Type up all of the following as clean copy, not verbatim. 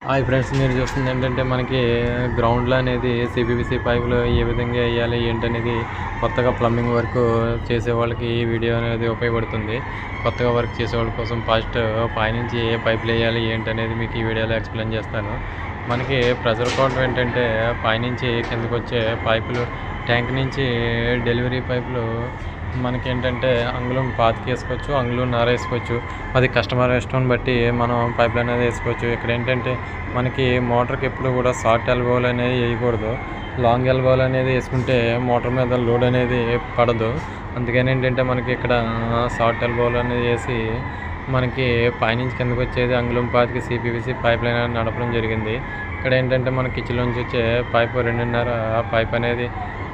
Hi friends, మీరు చూస్తుంది ఏంటంటే మనకి గ్రౌండ్లో అనేది సిపివిసి పైపులు ఏ విధంగా వేయాలి ఏంటనేది కొత్తగా ప్లంబింగ్ వర్క్ చేసే వాళ్ళకి ఈ వీడియో అనేది ఉపయోగపడుతుంది. కొత్తగా వర్క్ చేసే వాళ్ళ కోసం ఫస్ట్ పైనుంచి ఏ పైపులు వేయాలి ఏంటనేది మీకు ఈ వీడియోలో ఎక్స్ప్లెయిన్ చేస్తాను. మనకి ప్రెజర్ కౌంటర్ ఏంటంటే పైనుంచి కిందకు వచ్చే పైపులు, ట్యాంక్ నుంచి డెలివరీ పైపులు మనకేంటంటే అంగుళం పాతిక వేసుకోవచ్చు, అంగుళంన్నర వేసుకోవచ్చు. అది కస్టమర్ ఇష్టం బట్టి మనం పైపులు అనేది వేసుకోవచ్చు. ఇక్కడ ఏంటంటే మనకి మోటార్కి ఎప్పుడు కూడా షార్ట్ ఎల్బోలు అనేది వేయకూడదు. లాంగ్ ఎల్బోలు అనేది వేసుకుంటే మోటార్ మీద లోడ్ అనేది పడదు. అందుకని ఏంటంటే మనకి ఇక్కడ షార్ట్ ఎల్బోలు అనేది వేసి మనకి పైనుంచి కిందకు వచ్చేది అంగుళం పాతిక సిపివిసి పైప్ లైన్ అనేది నడపడం జరిగింది. ఇక్కడ ఏంటంటే మన కిచెన్ నుంచి వచ్చే పైపు 2.5 పైప్ అనేది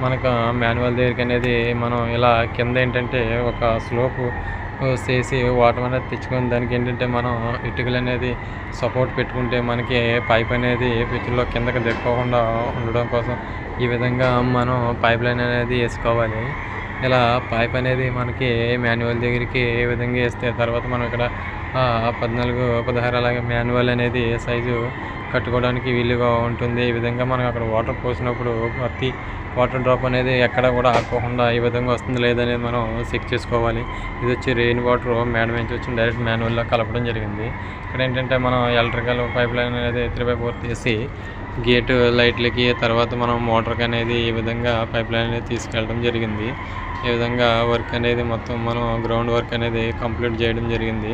మనకు మాన్యువల్ దగ్గరికి అనేది మనం ఇలా కింద ఏంటంటే ఒక స్లోపు చేసి వాటర్ అనేది తెచ్చుకొని దానికి ఏంటంటే మనం ఇటుకలు అనేది సపోర్ట్ పెట్టుకుంటే మనకి పైప్ అనేది పిచ్చులో కిందకి దిక్కోకుండా ఉండడం కోసం ఈ విధంగా మనం పైప్ లైన్ అనేది వేసుకోవాలి. ఇలా పైప్ అనేది మనకి మాన్యువల్ దగ్గరికి ఏ విధంగా వేస్తే తర్వాత మనం ఇక్కడ 14, 16 అలాగే మాన్యువల్ అనేది సైజు కట్టుకోవడానికి వీలుగా ఉంటుంది. ఈ విధంగా మనం అక్కడ వాటర్ పోసినప్పుడు ప్రతి వాటర్ డ్రాప్ అనేది ఎక్కడ కూడా ఆగకుండా ఈ విధంగా వస్తుంది లేదనేది మనం చెక్ చేసుకోవాలి. ఇది వచ్చి రెయిన్ వాటర్ మేడ నుంచి వచ్చి డైరెక్ట్ మాన్యువల్లో కలపడం జరిగింది. ఇక్కడ ఏంటంటే మనం ఎలక్ట్రికల్ పైప్ లైన్ అనేది 3/4 తీసి గేటు లైట్లకి తర్వాత మనం మోటార్కి అనేది ఈ విధంగా పైప్ లైన్ అనేది తీసుకెళ్ళడం జరిగింది. ఈ విధంగా వర్క్ అనేది మొత్తం మనం గ్రౌండ్ వర్క్ అనేది కంప్లీట్ చేయడం జరిగింది.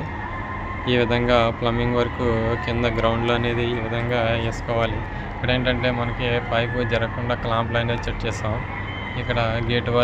ఈ విధంగా ప్లంబింగ్ వర్క్ కింద గ్రౌండ్లో అనేది ఈ విధంగా వేసుకోవాలి. ఇక్కడ ఏంటంటే మనకి పైపు జరగకుండా క్లాంప్లు అనేది సెట్ చేస్తాం. ఇక్కడ గేట్ వాళ్ళు